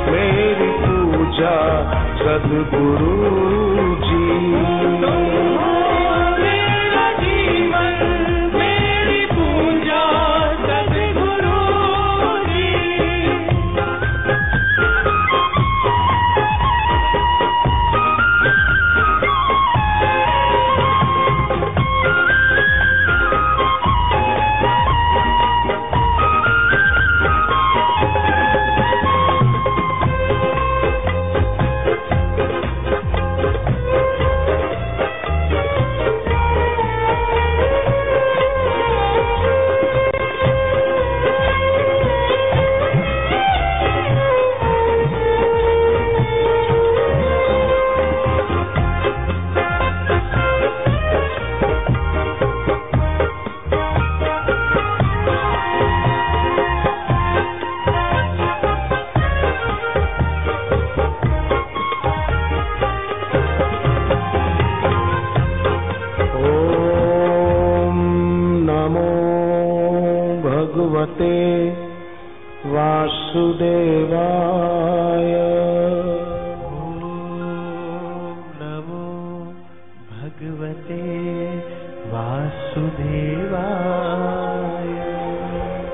मेरी पूजा सद्गुरु जी। मेरा जीवन मेरी पूजा सद्गुरु जी। वासुदेवाय। ओम नमो भगवते वासुदेवाय।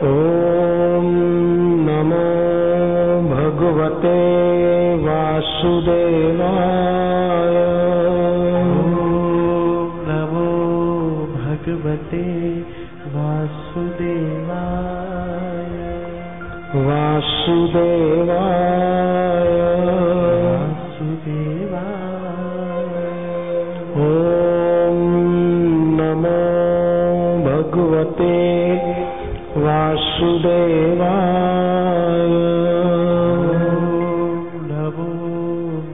ओम नमो भगवते वासुदेवाय। ओम नमो भगवते वासुदेवाय। वासुदेवाय वासुदेवाय। ओम नमो भगवते वासुदेवाय। ओम नमो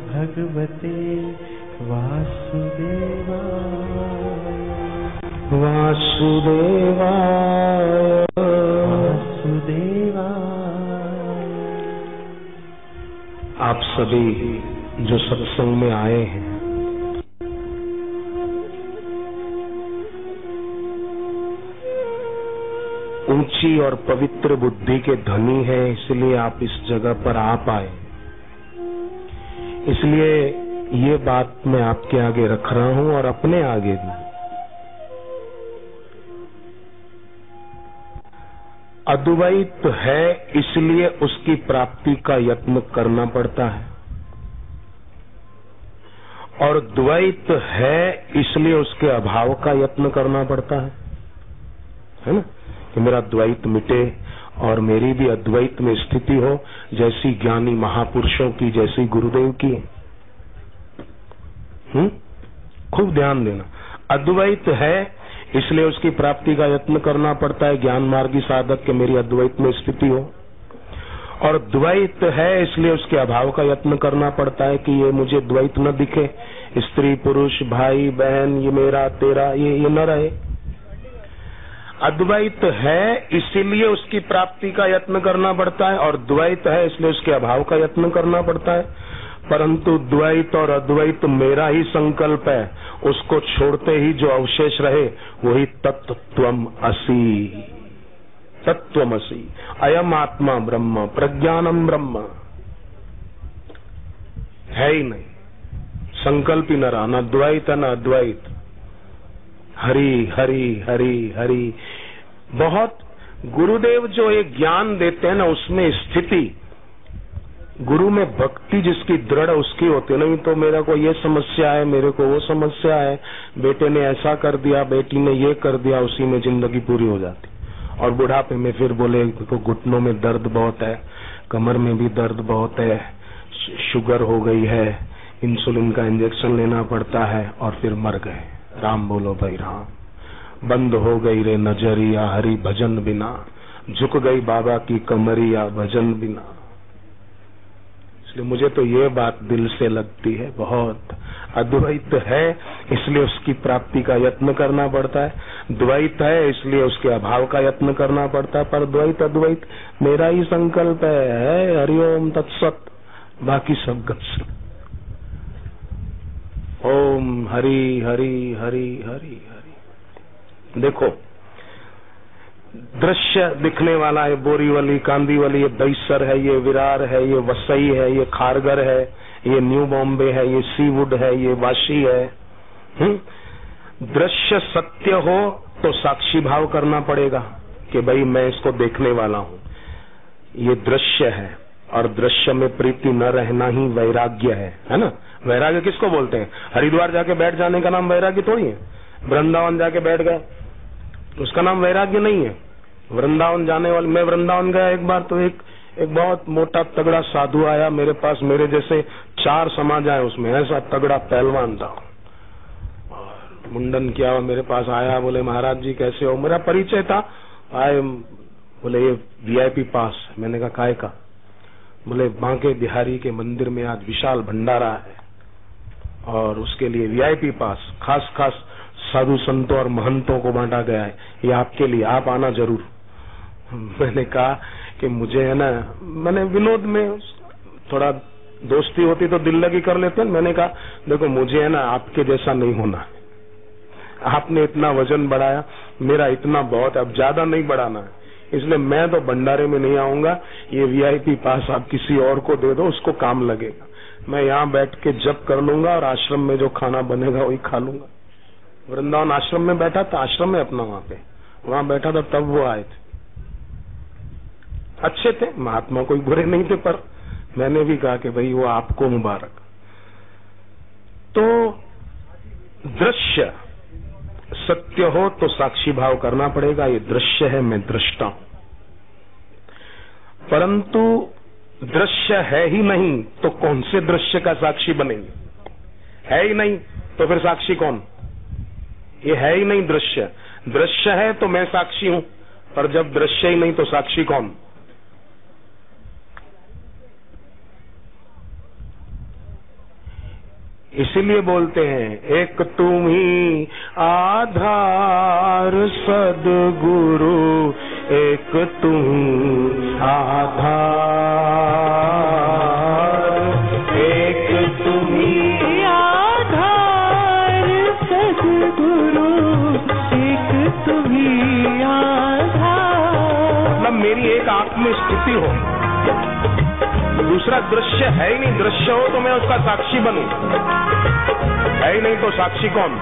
भगवते वासुदेवाय। वासुदेवाय वासुदेवाय। आप सभी जो सत्संग में आए हैं, ऊंची और पवित्र बुद्धि के धनी हैं, इसलिए आप इस जगह पर आ पाए। इसलिए ये बात मैं आपके आगे रख रहा हूं और अपने आगे भी। अद्वैत है इसलिए उसकी प्राप्ति का यत्न करना पड़ता है, और द्वैत है इसलिए उसके अभाव का यत्न करना पड़ता है ना, कि मेरा द्वैत मिटे और मेरी भी अद्वैत में स्थिति हो, जैसी ज्ञानी महापुरुषों की, जैसी गुरुदेव की। खूब ध्यान देना। अद्वैत है इसलिए उसकी प्राप्ति का यत्न करना पड़ता है, ज्ञान मार्गी साधक के मेरी अद्वैत में स्थिति हो, और द्वैत है इसलिए उसके अभाव का यत्न करना पड़ता है कि ये मुझे द्वैत न दिखे, स्त्री पुरुष भाई बहन ये मेरा तेरा ये न रहे। अद्वैत है इसीलिए उसकी प्राप्ति का यत्न करना पड़ता है, और द्वैत है इसलिए उसके अभाव का यत्न करना पड़ता है। परंतु द्वैत और अद्वैत मेरा ही संकल्प है, उसको छोड़ते ही जो अवशेष रहे वही तत्त्वम असि। तत्त्वमसि अयम आत्मा ब्रह्म प्रज्ञानम ब्रह्म। है ही नहीं, संकल्प ही न रहा, न द्वैत न अद्वैत। हरि हरि हरि हरि। बहुत गुरुदेव जो एक ज्ञान देते हैं ना, उसमें स्थिति, गुरु में भक्ति जिसकी दृढ़ उसकी होती है। नहीं तो मेरे को ये समस्या है, मेरे को वो समस्या है, बेटे ने ऐसा कर दिया, बेटी ने ये कर दिया, उसी में जिंदगी पूरी हो जाती। और बुढ़ापे में फिर बोले तो घुटनों में दर्द बहुत है, कमर में भी दर्द बहुत है, शुगर हो गई है, इंसुलिन का इंजेक्शन लेना पड़ता है, और फिर मर गए। राम बोलो भाई राम। बंद हो गई रे नजरिया हरि भजन बिना, झुक गई बाबा की कमरिया भजन बिना। इसलिए मुझे तो ये बात दिल से लगती है बहुत। अद्वैत है इसलिए उसकी प्राप्ति का यत्न करना पड़ता है, द्वैत है इसलिए उसके अभाव का यत्न करना पड़ता है। पर द्वैत अद्वैत मेरा ही संकल्प है। हरिओम तत्सत, बाकी सब गत्सत। ओम हरि हरि हरि हरि हरि। देखो, दृश्य दिखने वाला है, बोरीवली, कांदीवली, ये दहीसर है, ये विरार है, ये वसई है, ये खारगर है, ये न्यू बॉम्बे है, ये सीवुड है, ये वाशी है। दृश्य सत्य हो तो साक्षी भाव करना पड़ेगा कि भाई मैं इसको देखने वाला हूं, ये दृश्य है। और दृश्य में प्रीति न रहना ही वैराग्य है ना। वैराग्य किसको बोलते हैं? हरिद्वार जाके बैठ जाने का नाम वैराग्य थोड़ी है। वृंदावन जाके बैठ गए उसका नाम वैराग्य नहीं है। वृंदावन जाने वाले, मैं वृंदावन गया एक बार, तो एक बहुत मोटा तगड़ा साधु आया मेरे पास, मेरे जैसे 4 समाज आए उसमें, ऐसा तगड़ा पहलवान था, और मुंडन किया और मेरे पास आया, बोले महाराज जी कैसे हो? मेरा परिचय था, आए बोले ये वीआईपी पास। मैंने कहा काहे का? बोले बांके बिहारी के मंदिर में आज विशाल भंडारा है और उसके लिए वीआईपी पास खास खास साधु संतों और महंतों को बांटा गया है, ये आपके लिए, आप आना जरूर। मैंने कहा कि मुझे है ना, मैंने विनोद में थोड़ा दोस्ती होती तो दिल लगी कर लेते हैं। मैंने कहा देखो मुझे है ना आपके जैसा नहीं होना, आपने इतना वजन बढ़ाया, मेरा इतना बहुत, अब ज्यादा नहीं बढ़ाना है, इसलिए मैं तो भंडारे में नहीं आऊंगा। ये वीआईपी पास आप किसी और को दे दो, उसको काम लगेगा। मैं यहाँ बैठ के जप कर लूंगा और आश्रम में जो खाना बनेगा वही खा लूंगा। वृंदावन आश्रम में बैठा था, आश्रम में अपना वहां बैठा था, तब वो आए थे, अच्छे थे महात्मा, कोई बुरे नहीं थे, पर मैंने भी कहा कि भाई वो आपको मुबारक। तो दृश्य सत्य हो तो साक्षी भाव करना पड़ेगा, ये दृश्य है, मैं दृष्टा हूं। परंतु दृश्य है ही नहीं तो कौन से दृश्य का साक्षी बनेंगे? है ही नहीं तो फिर साक्षी कौन? ये है ही नहीं दृश्य। दृश्य है तो मैं साक्षी हूं, पर जब दृश्य ही नहीं तो साक्षी कौन? इसीलिए बोलते हैं एक तुम ही आधार सद्गुरु, एक तुम ही आधार, एक तुम ही आधार सद्गुरु, एक तुम ही आधार। मतलब मेरी एक आत्म स्थिति हो, दूसरा दृश्य है ही नहीं। दृश्य हो तो मैं उसका साक्षी बनूं, है ही नहीं तो साक्षी कौन?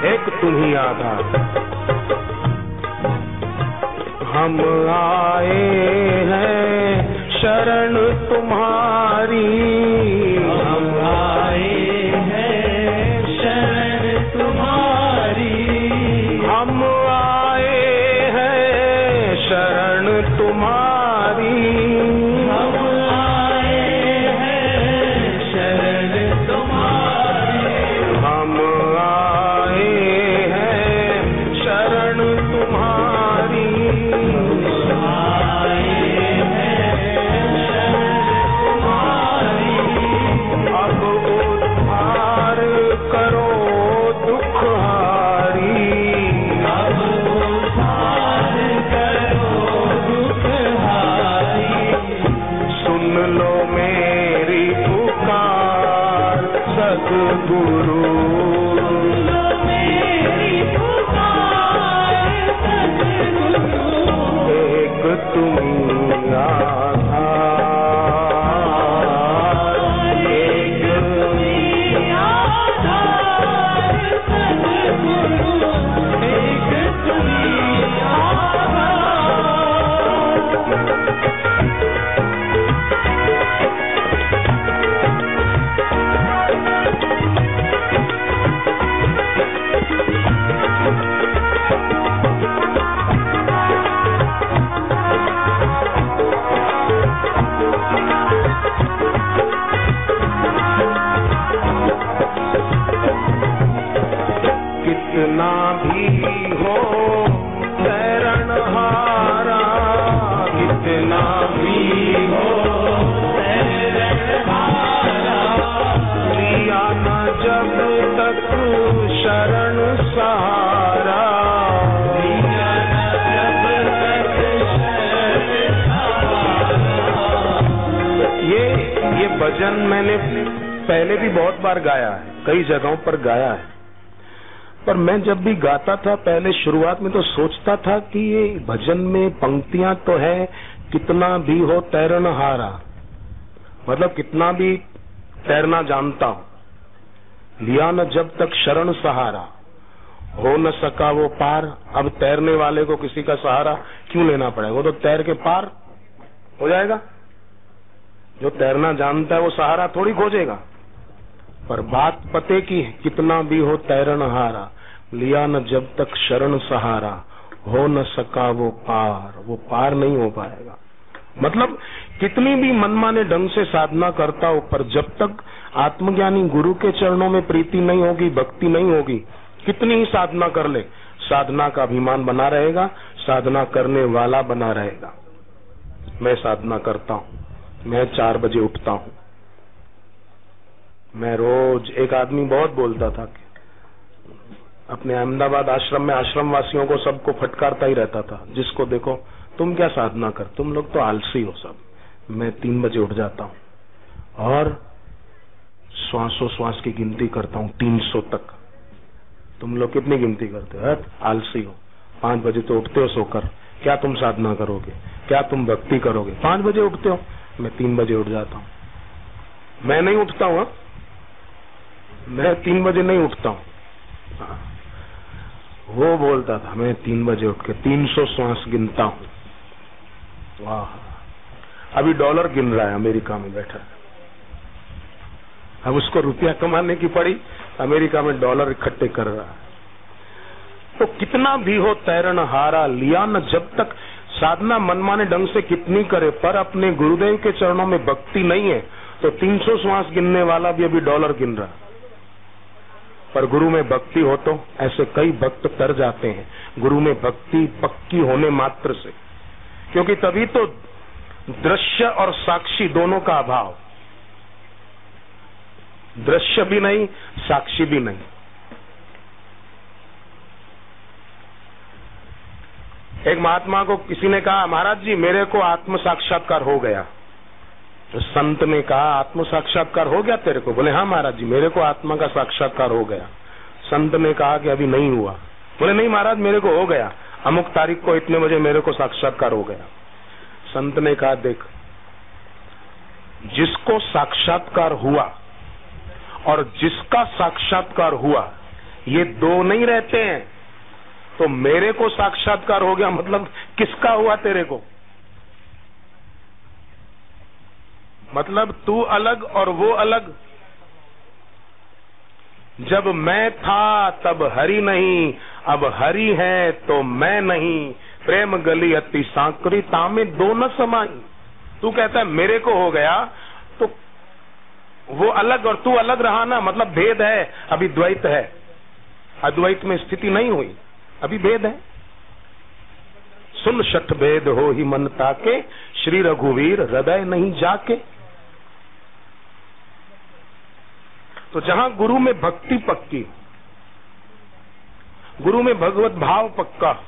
एक तुम ही आधार। हम आए हैं शरण तुम्हारी, हम आए हैं शरण तुम्हारी, हम आए हैं शरण तुम्हारी, भजन मैंने पहले भी बहुत बार गाया है, कई जगहों पर गाया है। पर मैं जब भी गाता था पहले शुरुआत में तो सोचता था कि ये भजन में पंक्तियां तो है, कितना भी हो तैरनहारा, मतलब कितना भी तैरना जानता हूं, लिया न जब तक शरण सहारा, हो न सका वो पार। अब तैरने वाले को किसी का सहारा क्यों लेना पड़ेगा, वो तो तैर के पार हो जाएगा। जो तैरना जानता है वो सहारा थोड़ी खोजेगा। पर बात पते की, कितना भी हो तैरनहारा, लिया न जब तक शरण सहारा, हो न सका वो पार नहीं हो पाएगा। मतलब कितनी भी मनमाने ढंग से साधना करता हो, पर जब तक आत्मज्ञानी गुरु के चरणों में प्रीति नहीं होगी, भक्ति नहीं होगी, कितनी ही साधना कर ले, साधना का अभिमान बना रहेगा, साधना करने वाला बना रहेगा। मैं साधना करता हूं, मैं 4 बजे उठता हूं। मैं रोज, एक आदमी बहुत बोलता था कि अपने अहमदाबाद आश्रम में आश्रम वासियों को सबको फटकारता ही रहता था, जिसको देखो तुम क्या साधना कर, तुम लोग तो आलसी हो सब। मैं 3 बजे उठ जाता हूं और श्वासोश्वास की गिनती करता हूं 300 तक। तुम लोग कितनी गिनती करते हो, आलसी हो। 5 बजे तो उठते हो सोकर, क्या तुम साधना करोगे, क्या तुम भक्ति करोगे। 5 बजे उठते हो, मैं 3 बजे उठ जाता हूं। मैं नहीं उठता हूं, मैं 3 बजे नहीं उठता हूं। वो बोलता था मैं 3 बजे उठ के 300 श्वास गिनता हूं। वाह, अभी डॉलर गिन रहा है, अमेरिका में बैठा है। अब उसको रुपया कमाने की पड़ी, अमेरिका में डॉलर इकट्ठे कर रहा है। तो कितना भी हो तैरनहारा, लिया न जब तक। साधना मनमाने ढंग से कितनी करे, पर अपने गुरुदेव के चरणों में भक्ति नहीं है तो 300 श्वास गिनने वाला भी अभी डॉलर गिन रहा है। पर गुरु में भक्ति हो तो ऐसे कई भक्त तर जाते हैं, गुरु में भक्ति पक्की होने मात्र से। क्योंकि तभी तो दृश्य और साक्षी दोनों का अभाव, दृश्य भी नहीं, साक्षी भी नहीं। एक महात्मा को किसी ने कहा, महाराज जी मेरे को आत्म साक्षात्कार हो गया। तो संत ने कहा, आत्म साक्षात्कार हो गया तेरे को? बोले हाँ महाराज जी, मेरे को आत्मा का साक्षात्कार हो गया। संत ने कहा कि अभी नहीं हुआ। बोले नहीं महाराज, मेरे को हो गया, अमुक तारीख को इतने बजे मेरे को साक्षात्कार हो गया। संत ने कहा, देख, जिसको साक्षात्कार हुआ और जिसका साक्षात्कार हुआ ये दो नहीं रहते हैं। तो मेरे को साक्षात्कार हो गया मतलब किसका हुआ तेरे को? मतलब तू अलग और वो अलग। जब मैं था तब हरि नहीं, अब हरि है तो मैं नहीं। प्रेम गली अति सांकरी, तामे दो न समाई। तू कहता है मेरे को हो गया, तो वो अलग और तू अलग रहा ना, मतलब भेद है, अभी द्वैत है। अद्वैत में स्थिति नहीं हुई, अभी भेद है। सुन शठ भेद हो ही मन ताके, श्री रघुवीर हृदय नहीं जाके। तो जहां गुरु में भक्ति पक्की, गुरु में भगवत भाव पक्का,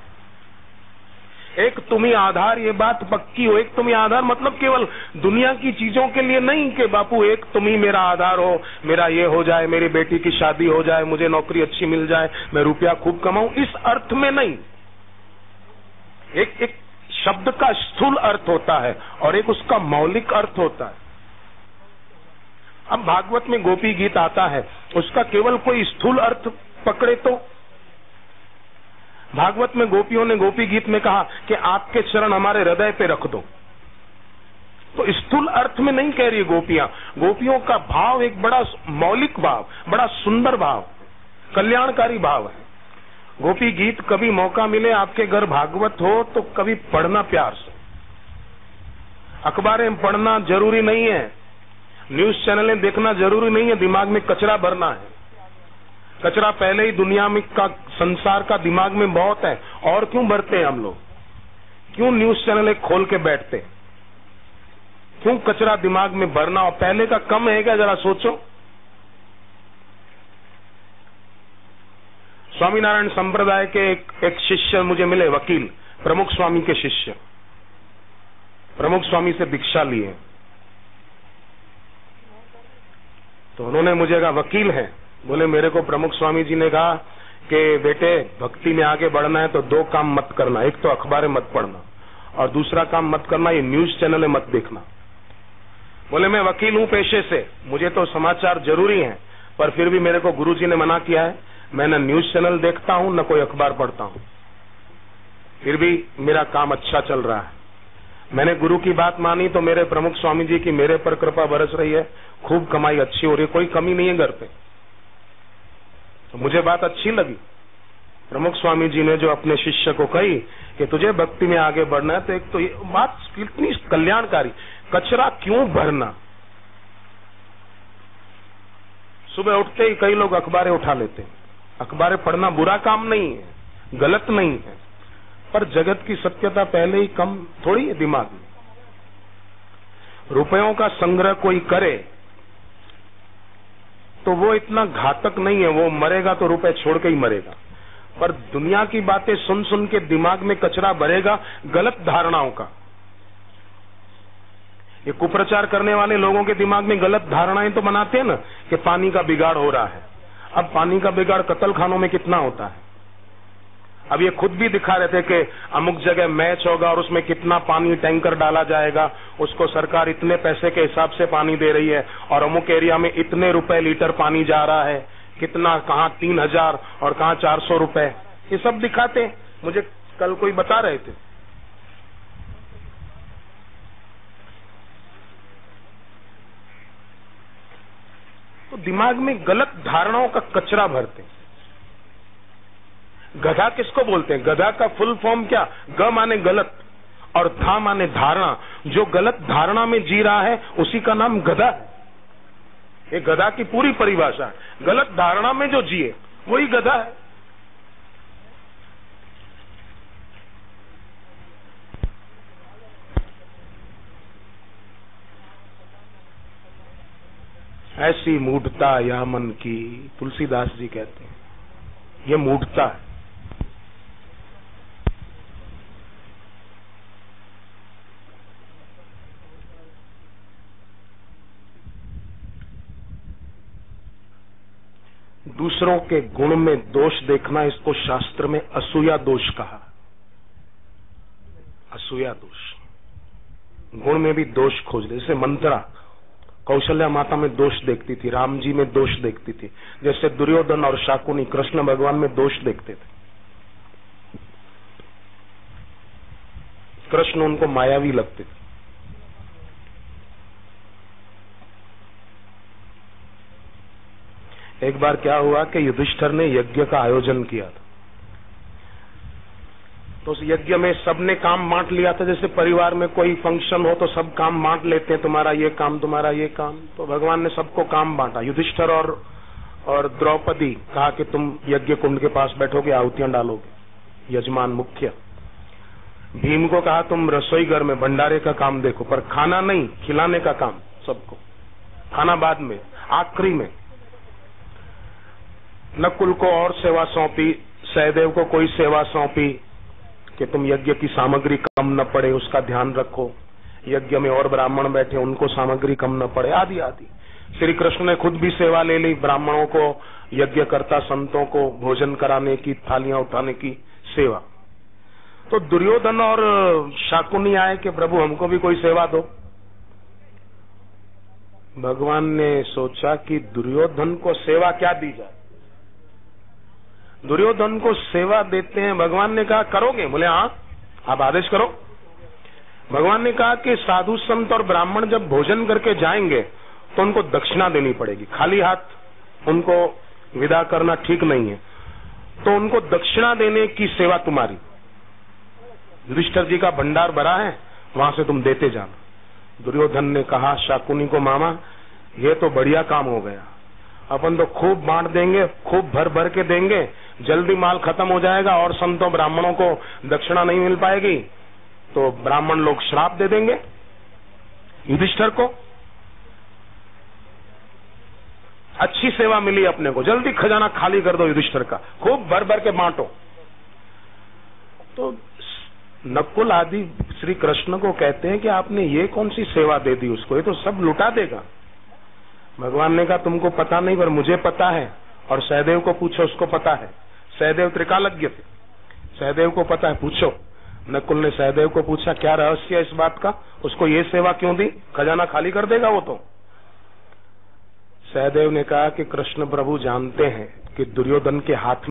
एक तुम्ही आधार, ये बात पक्की हो। एक तुम्ही आधार मतलब केवल दुनिया की चीजों के लिए नहीं कि बापू एक तुम्ही मेरा आधार हो, मेरा ये हो जाए, मेरी बेटी की शादी हो जाए, मुझे नौकरी अच्छी मिल जाए, मैं रुपया खूब कमाऊं, इस अर्थ में नहीं। एक शब्द का स्थूल अर्थ होता है और एक उसका मौलिक अर्थ होता है। अब भागवत में गोपी गीत आता है, उसका केवल कोई स्थूल अर्थ पकड़े तो। भागवत में गोपियों ने गोपी गीत में कहा कि आपके चरण हमारे हृदय पे रख दो, तो स्थूल अर्थ में नहीं कह रही गोपियां। गोपियों का भाव एक बड़ा मौलिक भाव, बड़ा सुंदर भाव, कल्याणकारी भाव है। गोपी गीत कभी मौका मिले, आपके घर भागवत हो तो कभी पढ़ना प्यार से। अखबारें पढ़ना जरूरी नहीं है, न्यूज चैनलें देखना जरूरी नहीं है, दिमाग में कचरा भरना है। कचरा पहले ही दुनिया में का, संसार का दिमाग में बहुत है, और क्यों भरते हैं हम लोग? क्यों न्यूज चैनलें खोल के बैठते? क्यों कचरा दिमाग में भरना? और पहले का कम है क्या? जरा सोचो। स्वामीनारायण संप्रदाय के एक शिष्य मुझे मिले, वकील, प्रमुख स्वामी के शिष्य, प्रमुख स्वामी से दीक्षा लिए। तो उन्होंने मुझे कहा, वकील हैं? बोले मेरे को प्रमुख स्वामी जी ने कहा कि बेटे भक्ति में आगे बढ़ना है तो 2 काम मत करना, एक तो अखबारें मत पढ़ना और दूसरा काम मत करना ये न्यूज चैनल मत देखना। बोले मैं वकील हूं पेशे से, मुझे तो समाचार जरूरी हैं, पर फिर भी मेरे को गुरुजी ने मना किया है, मैं न न्यूज चैनल देखता हूं न कोई अखबार पढ़ता हूं, फिर भी मेरा काम अच्छा चल रहा है। मैंने गुरु की बात मानी तो मेरे प्रमुख स्वामी जी की मेरे पर कृपा बरस रही है, खूब कमाई अच्छी हो रही है, कोई कमी नहीं है घर पे। तो मुझे बात अच्छी लगी। प्रमुख स्वामी जी ने जो अपने शिष्य को कही कि तुझे भक्ति में आगे बढ़ना है, तो एक तो ये बात कितनी कल्याणकारी, कचरा क्यों भरना। सुबह उठते ही कई लोग अखबारें उठा लेते हैं। अखबारें पढ़ना बुरा काम नहीं है, गलत नहीं है, पर जगत की सत्यता पहले ही कम थोड़ी है दिमाग में। रुपयों का संग्रह कोई करे तो वो इतना घातक नहीं है, वो मरेगा तो रुपए छोड़ के ही मरेगा, पर दुनिया की बातें सुन सुन के दिमाग में कचरा भरेगा गलत धारणाओं का। ये कुप्रचार करने वाले लोगों के दिमाग में गलत धारणाएं तो बनाते हैं ना कि पानी का बिगाड़ हो रहा है। अब पानी का बिगाड़ कत्ल खानों में कितना होता है। अब ये खुद भी दिखा रहे थे कि अमुक जगह मैच होगा और उसमें कितना पानी टैंकर डाला जाएगा, उसको सरकार इतने पैसे के हिसाब से पानी दे रही है और अमुक एरिया में इतने रुपए लीटर पानी जा रहा है, कितना, कहां 3000 और कहां 400 रुपए, ये सब दिखाते। मुझे कल कोई बता रहे थे। तो दिमाग में गलत धारणाओं का कचरा भरते। गधा किसको बोलते हैं? गधा का फुल फॉर्म क्या? ग माने गलत और था माने धारणा। जो गलत धारणा में जी रहा है उसी का नाम गधा है। ये गधा की पूरी परिभाषा है। गलत धारणा में जो जिए वही गधा है। ऐसी मूढ़ता या मन की, तुलसीदास जी कहते हैं, ये मूढ़ता है। दूसरों के गुण में दोष देखना, इसको शास्त्र में असूया दोष कहा। असूया दोष, गुण में भी दोष खोज दे। जैसे मंत्रा कौशल्या माता में दोष देखती थी, राम जी में दोष देखती थी। जैसे दुर्योधन और शाकुनी कृष्ण भगवान में दोष देखते थे। कृष्ण उनको मायावी लगते थे। एक बार क्या हुआ कि युधिष्ठिर ने यज्ञ का आयोजन किया था, तो उस यज्ञ में सबने काम बांट लिया था। जैसे परिवार में कोई फंक्शन हो तो सब काम बांट लेते हैं, तुम्हारा ये काम, तुम्हारा ये काम। तो भगवान ने सबको काम बांटा। युधिष्ठिर और द्रौपदी कहा कि तुम यज्ञ कुंड के पास बैठोगे, आहुतियां डालोगे, यजमान मुख्य। भीम को कहा तुम रसोई घर में भंडारे का काम देखो, पर खाना नहीं, खिलाने का काम सबको, खाना बाद में, आखिरी में। नकुल को और सेवा सौंपी, सहदेव को कोई सेवा सौंपी कि तुम यज्ञ की सामग्री कम न पड़े उसका ध्यान रखो। यज्ञ में और ब्राह्मण बैठे, उनको सामग्री कम न पड़े, आदि आदि। श्री कृष्ण ने खुद भी सेवा ले ली, ब्राह्मणों को, यज्ञकर्ता संतों को भोजन कराने की, थालियां उठाने की सेवा। तो दुर्योधन और शाकुनी आए कि प्रभु हमको भी कोई सेवा दो। भगवान ने सोचा कि दुर्योधन को सेवा क्या दी जाए। दुर्योधन को सेवा देते हैं। भगवान ने कहा करोगे? बोले हाँ, आप आदेश करो। भगवान ने कहा कि साधु संत और ब्राह्मण जब भोजन करके जाएंगे तो उनको दक्षिणा देनी पड़ेगी, खाली हाथ उनको विदा करना ठीक नहीं है, तो उनको दक्षिणा देने की सेवा तुम्हारी। युधिष्ठिर जी का भंडार भरा है, वहां से तुम देते जाना। दुर्योधन ने कहा शाकुनी को, मामा ये तो बढ़िया काम हो गया, अपन तो खूब बांट देंगे, खूब भर भर के देंगे, जल्दी माल खत्म हो जाएगा और संतों ब्राह्मणों को दक्षिणा नहीं मिल पाएगी तो ब्राह्मण लोग श्राप दे देंगे युधिष्ठिर को। अच्छी सेवा मिली अपने को, जल्दी खजाना खाली कर दो युधिष्ठिर का, खूब भर भर के बांटो। तो नकुल आदि श्री कृष्ण को कहते हैं कि आपने ये कौन सी सेवा दे दी उसको, ये तो सब लुटा देगा। भगवान ने कहा तुमको पता नहीं पर मुझे पता है, और सहदेव को पूछो उसको पता है। सहदेव त्रिकालज्ञ थे, सहदेव को पता है, पूछो। नकुल ने सहदेव को पूछा, क्या रहस्य है इस बात का, उसको ये सेवा क्यों दी, खजाना खाली कर देगा वो तो। सहदेव ने कहा कि कृष्ण प्रभु जानते हैं कि दुर्योधन के हाथ